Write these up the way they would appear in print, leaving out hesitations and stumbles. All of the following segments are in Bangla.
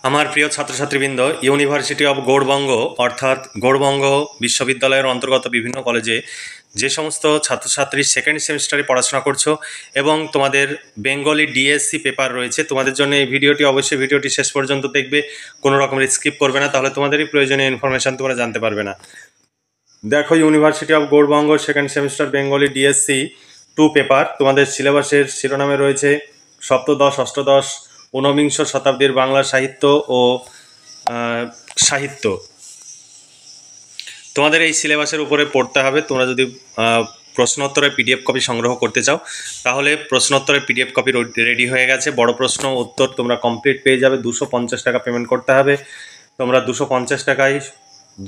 আমার প্রিয় ছাত্রছাত্রীবৃন্দ, ইউনিভার্সিটি অব গৌড়বঙ্গ অর্থাৎ গৌড়বঙ্গ বিশ্ববিদ্যালয়ের অন্তর্গত বিভিন্ন কলেজে যে সমস্ত ছাত্রছাত্রী সেকেন্ড সেমিস্টারে পড়াশোনা করছো এবং তোমাদের বেঙ্গলি ডিএসসি পেপার রয়েছে, তোমাদের জন্য এই ভিডিওটি অবশ্যই ভিডিওটি শেষ পর্যন্ত দেখবে, কোনো রকমের স্কিপ করবে না, তাহলে তোমাদেরই প্রয়োজনীয় ইনফরমেশান তোমরা জানতে পারবে না। দেখো, university of Gour Banga second semester Bengali DSC 2 paper, তোমাদের সিলেবাসের শিরোনামে রয়েছে সপ্তদশ, অষ্টদশ, ঊনবিংশ শতাব্দীর বাংলা সাহিত্য ও সাহিত্য। তোমাদের এই সিলেবাসের উপরে পড়তে হবে। তোমরা যদি প্রশ্নোত্তরের পিডিএফ কপি সংগ্রহ করতে চাও তাহলে প্রশ্নোত্তরের পিডিএফ কপি রেডি হয়ে গেছে। বড় প্রশ্ন উত্তর তোমরা কমপ্লিট পেয়ে যাবে। 250 টাকা পেমেন্ট করতে হবে। তোমরা 250 টাকায়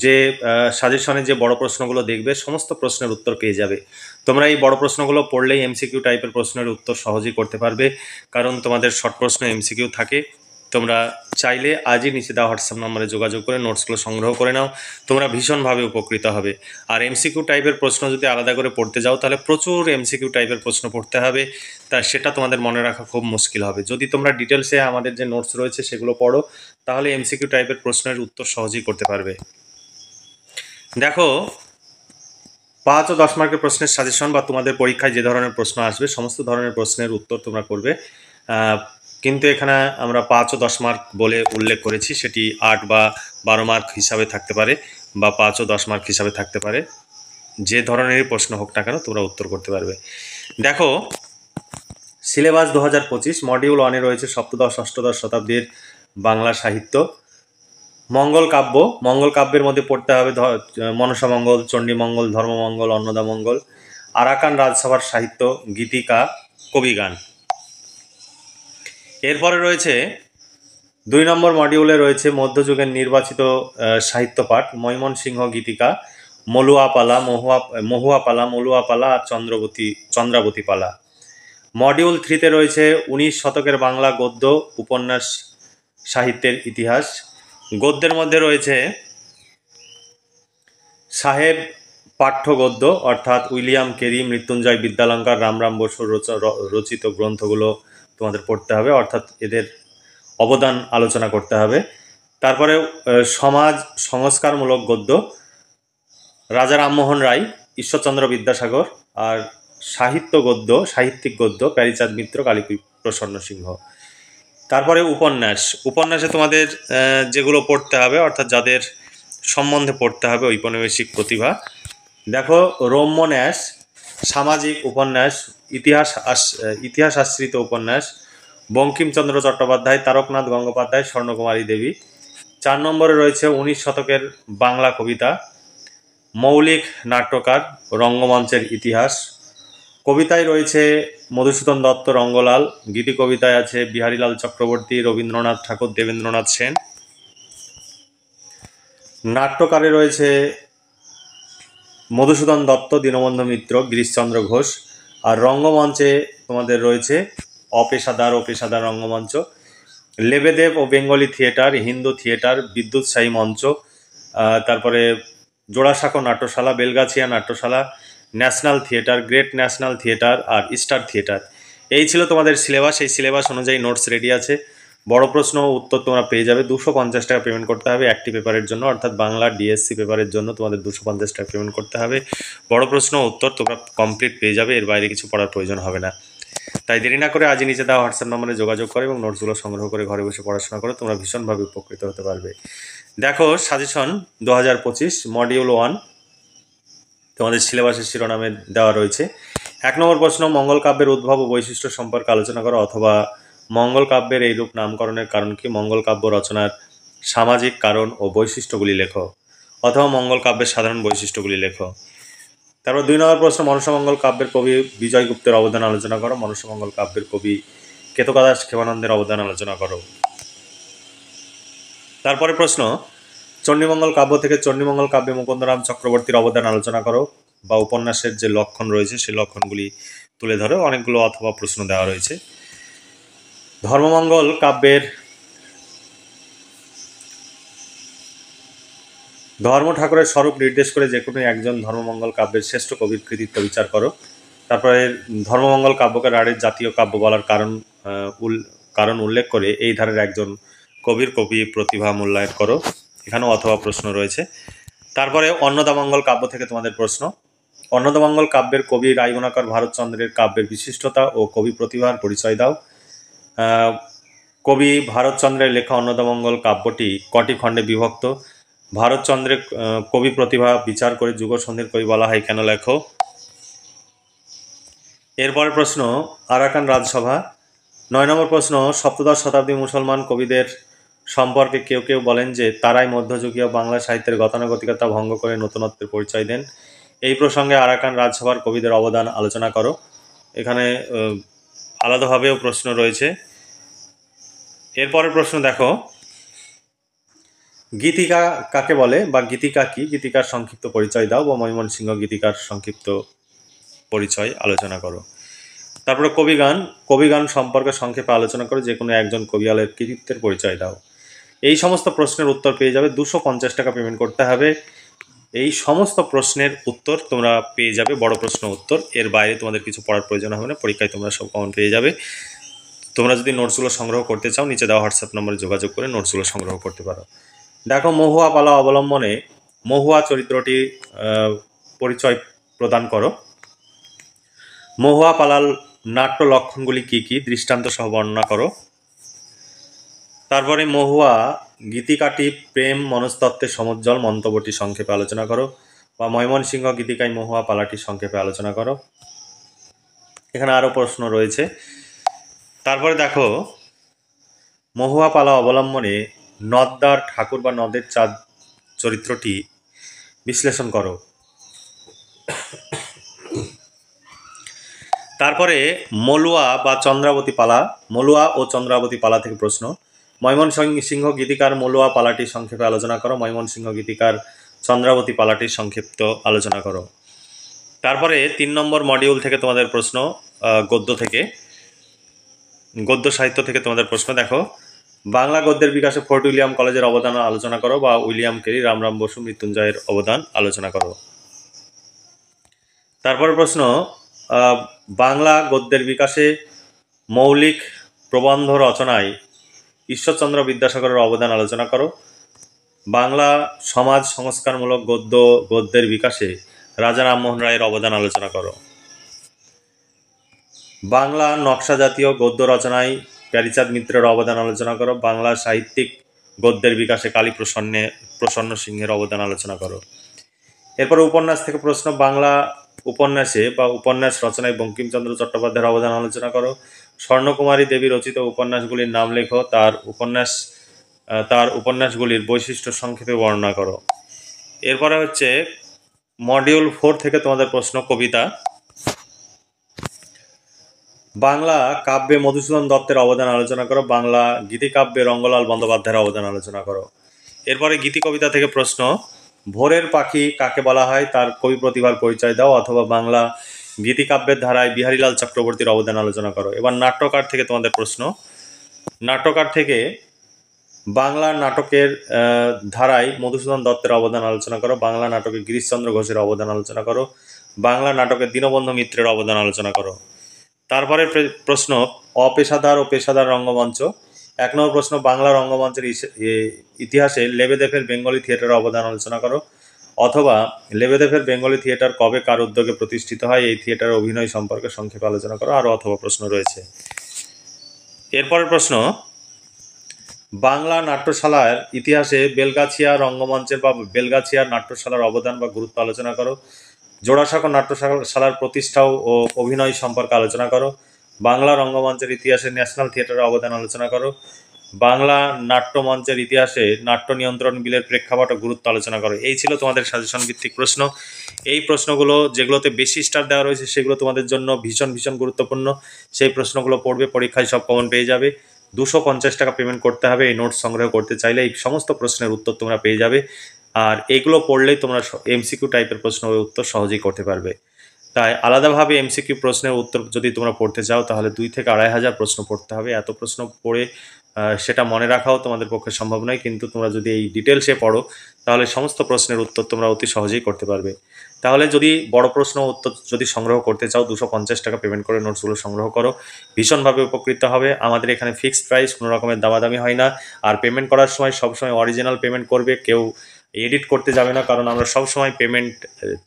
যে সাজেশনে যে বড় প্রশ্নগুলো দেখবে সমস্ত প্রশ্নের উত্তর পেয়ে যাবে। তোমরা এই বড় প্রশ্নগুলো পড়লেই এমসিকিউ টাইপের প্রশ্নের উত্তর সহজেই করতে পারবে, কারণ তোমাদের শর্ট প্রশ্ন এমসিকিউ থাকে। তোমরা চাইলে আজই নিচে দেওয়া হোয়াটসঅ্যাপ নম্বরে যোগাযোগ করে নোটসগুলো সংগ্রহ করে নাও, তোমরা ভীষণভাবে উপকৃত হবে। আর এমসিকিউ টাইপের প্রশ্ন যদি আলাদা করে পড়তে যাও তাহলে প্রচুর এমসিকিউ টাইপের প্রশ্ন পড়তে হবে, তা সেটা তোমাদের মনে রাখা খুব মুশকিল হবে। যদি তোমরা ডিটেলসে আমাদের যে নোটস রয়েছে সেগুলো পড়ো তাহলে এমসিকিউ টাইপের প্রশ্নের উত্তর সহজেই করতে পারবে। দেখো, 5 ও 10 মার্কের প্রশ্নের সাজেশন বা তোমাদের পরীক্ষায় যে ধরনের প্রশ্ন আসবে সমস্ত ধরনের প্রশ্নের উত্তর তোমরা করবে, কিন্তু এখানে আমরা 5 ও 10 মার্ক বলে উল্লেখ করেছি, সেটি 8 বা 12 মার্ক হিসাবে থাকতে পারে বা 5 ও 10 মার্ক হিসাবে থাকতে পারে। যে ধরনেরই প্রশ্ন হোক না কেন তোমরা উত্তর করতে পারবে। দেখো, সিলেবাস 2025 মডিউল 1-এ রয়েছে সপ্তদশ অষ্টদশ শতাব্দীর বাংলা সাহিত্য। মঙ্গল কাব্য, মঙ্গল কাব্যের মধ্যে পড়তে হবে মনসা মঙ্গল, চণ্ডীমঙ্গল, ধর্মমঙ্গল, অন্নদামঙ্গল, আরাকান রাজসভার সাহিত্য, গীতিকা, কবিগান। এরপরে রয়েছে 2 নম্বর মডিউলে রয়েছে মধ্যযুগের নির্বাচিত সাহিত্য পাঠ, ময়মনসিংহ গীতিকা, মলুয়াপালা, মহুয়াপালা, মলুয়াপালা আর চন্দ্রাবতী পালা। মডিউল 3-তে রয়েছে 19 শতকের বাংলা গদ্য উপন্যাস সাহিত্যের ইতিহাস। গদ্যের মধ্যে রয়েছে সাহেব পাঠ্য গদ্য অর্থাৎ উইলিয়াম কেরি, মৃত্যুঞ্জয় বিদ্যালঙ্কার, রামরাম বসুর রচিত গ্রন্থগুলো তোমাদের পড়তে হবে, অর্থাৎ এদের অবদান আলোচনা করতে হবে। তারপরে সমাজ সংস্কারমূলক গদ্য, রাজা রামমোহন রায়, ঈশ্বরচন্দ্র বিদ্যাসাগর। আর সাহিত্য গদ্য, সাহিত্যিক গদ্য, প্যারীচাঁদ মিত্র, কালীপ্রসন্ন সিংহ। তারপরে উপন্যাস, উপন্যাসে তোমাদের যেগুলো পড়তে হবে অর্থাৎ যাদের সম্বন্ধে পড়তে হবে ঔপনিবেশিক প্রতিভা। দেখো, রম্যন্যাস, সামাজিক উপন্যাস, ইতিহাস আশ্রিত উপন্যাস, বঙ্কিমচন্দ্র চট্টোপাধ্যায়, তারকনাথ গঙ্গোপাধ্যায়, স্বর্ণকুমারী দেবী। 4 নম্বরে রয়েছে 19 শতকের বাংলা কবিতা, মৌলিক নাট্যকার, রঙ্গমঞ্চের ইতিহাস। কবিতায় রয়েছে মধুসূদন দত্ত, রঙ্গলাল। গীতি কবিতায় আছে বিহারীলাল চক্রবর্তী, রবীন্দ্রনাথ ঠাকুর, দেবেন্দ্রনাথ সেন। নাট্যকারে রয়েছে মধুসূদন দত্ত, দীনবন্ধু মিত্র, গিরিশচন্দ্র ঘোষ। আর রঙ্গমঞ্চে তোমাদের রয়েছে অপেশাদার ও পেশাদার রঙ্গমঞ্চ, লেবেদেব ও বেঙ্গলি থিয়েটার, হিন্দু থিয়েটার, বিদ্যুৎসাহী মঞ্চ, তারপরে জোড়াসাঁকো নাট্যশালা, বেলগাছিয়া নাট্যশালা, national theatre, great national theatre আর স্টার থিয়েটার। এই ছিল তোমাদের সিলেবাস। এই সিলেবাস অনুযায়ী নোটস রেডি আছে। বড় প্রশ্ন উত্তর তোমরা পেয়ে যাবে। 250 টাকা পেমেন্ট করতে হবে একটি পেপারের জন্য, অর্থাৎ বাংলা ডিএসসি পেপারের জন্য তোমাদের 250 টাকা পেমেন্ট করতে হবে। বড় প্রশ্ন উত্তর তোমরা কমপ্লিট পেয়ে যাবে, এর বাইরে কিছু পড়ার প্রয়োজন হবে না। তাই দেরি না করে আজই নিচে দেওয়া হোয়াটসঅ্যাপ নম্বরে যোগাযোগ করো এবং নোটসগুলো সংগ্রহ করে ঘরে বসে পড়াশোনা করো, তোমরা ভীষণভাবে উপকৃত হতে পারবে। দেখো, সাজেশন 2025 মডিউল 1 তোমাদের সিলেবাসের শিরোনামে দেওয়া রয়েছে। 1 নম্বর প্রশ্ন, মঙ্গল কাব্যের উদ্ভব ও বৈশিষ্ট্য সম্পর্কে আলোচনা করো, অথবা মঙ্গল কাব্যের এইরূপ নামকরণের কারণ কি, মঙ্গল কাব্য রচনার সামাজিক কারণ ও বৈশিষ্ট্যগুলি লেখো, অথবা মঙ্গল কাব্যের সাধারণ বৈশিষ্ট্যগুলি লেখো। তারপর 2 নম্বর প্রশ্ন, মনসামঙ্গল কাব্যের কবি বিজয় গুপ্তের অবদান আলোচনা করো, মনসামঙ্গল কাব্যের কবি কেতকাদাস ক্ষেমানন্দের অবদান আলোচনা করো। তারপরে প্রশ্ন, চণ্ডীমঙ্গল কাব্য থেকে চণ্ডীমঙ্গল কাব্যে মুকুন্দরাম চক্রবর্তীর অবদান আলোচনা করো, বা উপন্যাসের যে লক্ষণ রয়েছে সেই লক্ষণগুলি তুলে ধরো। অনেকগুলো অথবা প্রশ্ন দেওয়া রয়েছে। ধর্মমঙ্গল কাব্যের ধর্ম ঠাকুরের স্বরূপ নির্দেশ করে যে কোনো একজন ধর্মমঙ্গল কাব্যের শ্রেষ্ঠ কবির কৃতিত্ব বিচার করো। তারপরে ধর্মমঙ্গল কাব্যকে রাঢ়ের জাতীয় কাব্য বলার কারণ উল্লেখ করে এই ধারের একজন কবির কবি প্রতিভা মূল্যায়ন করো, এখানেও অথবা প্রশ্ন রয়েছে। তারপরে অন্নদামঙ্গল কাব্য থেকে তোমাদের প্রশ্ন। অন্নদামঙ্গল কাব্যের কবি রায়গুণাকর ভারতচন্দ্রের কাব্যের বিশিষ্টতা ও কবি প্রতিভার পরিচয় দাও। কবি ভারতচন্দ্রের লেখা অন্নদামঙ্গল কাব্যটি কটি খণ্ডে বিভক্ত? ভারতচন্দ্রের কবি প্রতিভা বিচার করে যুগসন্ধির কবি বলা হয় কেন? লেখো। এরপরের প্রশ্ন আরাকান রাজসভা। 9 নম্বর প্রশ্ন, সপ্তদশ শতাব্দী মুসলমান কবিদের সম্পর্কে কেউ কেউ বলেন যে তারাই মধ্যযুগীয় বাংলা সাহিত্যের গতানুগতিকতা ভঙ্গ করে নতুনত্বের পরিচয় দেন। এই প্রসঙ্গে আরাকান রাজসভার কবিদের অবদান আলোচনা করো। এখানে আলাদাভাবেও প্রশ্ন রয়েছে। এরপরের প্রশ্ন দেখো, গীতিকা কাকে বলে বা গীতিকা কি? গীতিকার সংক্ষিপ্ত পরিচয় দাও, বা ময়মনসিংহ গীতিকার সংক্ষিপ্ত পরিচয় আলোচনা করো। তারপরে কবিগান। কবিগান সম্পর্কে সংক্ষেপে আলোচনা করো, যে কোনো একজন কবিয়ালের কৃতিত্বের পরিচয় দাও। এই সমস্ত প্রশ্নের উত্তর পেয়ে যাবে। 250 টাকা পেমেন্ট করতে হবে। এই সমস্ত প্রশ্নের উত্তর তোমরা পেয়ে যাবে, বড় প্রশ্ন উত্তর। এর বাইরে তোমাদের কিছু পড়ার প্রয়োজন হবে না, পরীক্ষায় তোমরা সব কমন পেয়ে যাবে। তোমরা যদি নোটসগুলো সংগ্রহ করতে চাও, নিচে দেওয়া হোয়াটসঅ্যাপ নম্বরে যোগাযোগ করে নোটসগুলো সংগ্রহ করতে পারো। দেখো, মহুয়া পালা অবলম্বনে মহুয়া চরিত্রটি পরিচয় প্রদান করো। মহুয়া পালার নাট্য লক্ষণগুলি কি কি? দৃষ্টান্ত সহ বর্ণনা করো। তারপরে মহুয়া গীতিকাটি প্রেম মনস্তত্ত্বের সমুজ্জ্বল মন্তব্যটি সংক্ষেপে আলোচনা করো, বা ময়মনসিংহ গীতিকায় মহুয়া পালাটি সংক্ষেপে আলোচনা করো। এখানে আরও প্রশ্ন রয়েছে। তারপরে দেখো, মহুয়া পালা অবলম্বনে নদ্দার ঠাকুর বা নদের চাঁদ চরিত্রটি বিশ্লেষণ করো। তারপরে মলুয়া বা চন্দ্রাবতী পালা, মলুয়া ও চন্দ্রাবতী পালা থেকে প্রশ্ন। ময়মনসিংহ গীতিকার মলুয়া পালাটি সংক্ষেপে আলোচনা করো। ময়মনসিংহ গীতিকার চন্দ্রাবতী পালাটির সংক্ষিপ্ত আলোচনা করো। তারপরে 3 নম্বর মডিউল থেকে তোমাদের প্রশ্ন, গদ্য থেকে, গদ্য সাহিত্য থেকে তোমাদের প্রশ্ন। দেখো, বাংলা গদ্যের বিকাশে ফোর্ট উইলিয়াম কলেজের অবদান আলোচনা করো, বা উইলিয়াম কেরি, রামরাম বসু, মৃত্যুঞ্জয়ের অবদান আলোচনা করো। তারপরে প্রশ্ন, বাংলা গদ্যের বিকাশে মৌলিক প্রবন্ধ রচনায় ঈশ্বরচন্দ্র বিদ্যাসাগরের অবদান আলোচনা করো। বাংলা সমাজ সংস্কারমূলক গদ্যের বিকাশে রাজা রামমোহন রায়ের অবদান আলোচনা করো। বাংলা নকশা জাতীয় গদ্য রচনায় প্যারীচাঁদ মিত্রের অবদান আলোচনা করো। বাংলা সাহিত্যিক গদ্যের বিকাশে কালী প্রসন্ন সিংহের অবদান আলোচনা করো। এরপর উপন্যাস থেকে প্রশ্ন। বাংলা উপন্যাসে বা উপন্যাস রচনায় বঙ্কিমচন্দ্র চট্টোপাধ্যায়ের অবদান আলোচনা করো। স্বর্ণকুমারী দেবী রচিত উপন্যাসগুলির নাম লেখো। তার উপন্যাসগুলির বৈশিষ্ট্য সংক্ষেপে বর্ণনা করো। এরপরে হচ্ছে মডিউল 4 থেকে তোমাদের প্রশ্ন, কবিতা। বাংলা কাব্যে মধুসূদন দত্তের অবদান আলোচনা করো। বাংলা গীতিকাব্যে রঙ্গলাল বন্দ্যোপাধ্যায়ের অবদান আলোচনা করো। এরপরে গীতি কবিতা থেকে প্রশ্ন, ভোরের পাখি কাকে বলা হয়? তার কবি প্রতিভার পরিচয় দাও, অথবা বাংলা গীতিকাব্যের ধারায় বিহারীলাল চক্রবর্তীর অবদান আলোচনা করো। এবার নাট্যকার থেকে তোমাদের প্রশ্ন। নাট্যকার থেকে বাংলা নাটকের ধারায় মধুসূদন দত্তের অবদান আলোচনা করো। বাংলা নাটকে গিরিশচন্দ্র ঘোষের অবদান আলোচনা করো। বাংলা নাটকে দীনবন্ধু মিত্রের অবদান আলোচনা করো। তারপরে প্রশ্ন, অপেশাদার ও পেশাদার রঙ্গমঞ্চ। 1 নম্বর প্রশ্ন, বাংলা রঙ্গমঞ্চের ইতিহাসে লেবেদেফের বেঙ্গলি থিয়েটারের অবদান আলোচনা করো, অথবা লেবেদেফের বেঙ্গলি থিয়েটার কবে কার উদ্যোগে প্রতিষ্ঠিত হয়? এই থিয়েটারের অভিনয় সম্পর্কে সংক্ষেপে আলোচনা করো। আরও অথবা প্রশ্ন রয়েছে। এরপরের প্রশ্ন, বাংলা নাট্যশালার ইতিহাসে বেলগাছিয়া রঙ্গমঞ্চের বা বেলগাছিয়া নাট্যশালার অবদান বা গুরুত্ব আলোচনা করো। জোড়াসাঁকো নাট্যশালার প্রতিষ্ঠা ও অভিনয় সম্পর্কে আলোচনা করো। বাংলা রঙ্গমঞ্চের ইতিহাসে ন্যাশনাল থিয়েটারের অবদান আলোচনা করো। বাংলা নাট্যমঞ্চের ইতিহাসে নাট্য নিয়ন্ত্রণ বিলের প্রেক্ষাপট ও গুরুত্ব আলোচনা করো। এই ছিল তোমাদের সাজেশন ভিত্তিক প্রশ্ন। এই প্রশ্নগুলো যেগুলোতে বেশি স্টার দেওয়া রয়েছে সেগুলো তোমাদের জন্য ভীষণ ভীষণ গুরুত্বপূর্ণ। সেই প্রশ্নগুলো পড়বে, পরীক্ষায় সব কমন পেয়ে যাবে। 250 টাকা পেমেন্ট করতে হবে এই নোটস সংগ্রহ করতে চাইলে। এই সমস্ত প্রশ্নের উত্তর তোমরা পেয়ে যাবে, আর এগুলো পড়লেই তোমরা এমসিকিউ টাইপের প্রশ্নের উত্তর সহজেই করতে পারবে। তাই আলাদাভাবে এমসিকিউ প্রশ্নের উত্তর যদি তোমরা পড়তে চাও, তাহলে 2 থেকে 2,500 প্রশ্ন পড়তে হবে। এত প্রশ্ন পড়ে সেটা মনে রাখাও তোমাদের পক্ষে সম্ভব নয়, কিন্তু তোমরা যদি এই ডিটেলসে পড়ো তাহলে সমস্ত প্রশ্নের উত্তর তোমরা অতি সহজেই করতে পারবে। তাহলে যদি বড় প্রশ্ন উত্তর যদি সংগ্রহ করতে চাও 250 টাকা পেমেন্ট করে নোটসগুলো সংগ্রহ করো, ভীষণভাবে উপকৃত হবে। আমাদের এখানে ফিক্সড প্রাইস, কোনো রকমের দামাদামি হয় না। আর পেমেন্ট করার সময় সবসময় অরিজিনাল পেমেন্ট করবে, কেউ এডিট করতে যাবে না, কারণ আমরা সবসময় পেমেন্ট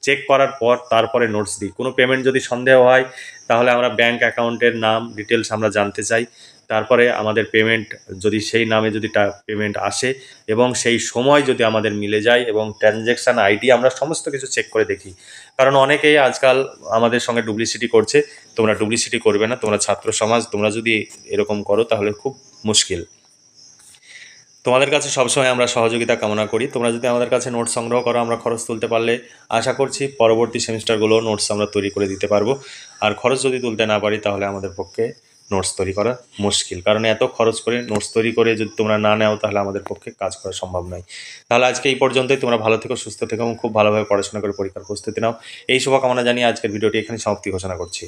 চেক করার পর তারপরে নোটস দিই। কোনো পেমেন্ট যদি সন্দেহ হয় তাহলে আমরা ব্যাঙ্ক অ্যাকাউন্টের নাম ডিটেলস আমরা জানতে চাই, তারপরে আমাদের পেমেন্ট যদি সেই নামে যদি পেমেন্ট আসে এবং সেই সময় যদি আমাদের মিলে যায় এবং ট্রানজ্যাকশান আইডি আমরা সমস্ত কিছু চেক করে দেখি। কারণ অনেকেই আজকাল আমাদের সঙ্গে ডুপ্লিসিটি করছে, তোমরা ডুপ্লিসিটি করবে না, তোমরা ছাত্র সমাজ, তোমরা যদি এরকম করো তাহলে খুব মুশকিল। তোমাদের কাছে সবসময় আমরা সহযোগিতা কামনা করি। তোমরা যদি আমাদের কাছে নোটস সংগ্রহ করো, আমরা খরচ তুলতে পারলে আশা করছি পরবর্তী সেমিস্টারগুলো নোটস আমরা তৈরি করে দিতে পারবো। আর খরচ যদি তুলতে না পারি তাহলে আমাদের পক্ষে নোটস তৈরি করা মুশকিল, কারণ এত খরচ করে নোটস তৈরি করে যদি তোমরা না নাও তাহলে আমাদের পক্ষে কাজ করা সম্ভব নয়। তাহলে আজকে এই পর্যন্তই। তোমরা ভালো থেকো, সুস্থ থেকো এবং খুব ভালোভাবে পড়াশোনা করে পরীক্ষার প্রস্তুতি নাও। এই শুভকামনা জানিয়ে আজকের ভিডিওটি এখানে সমাপ্তি ঘোষণা করছি।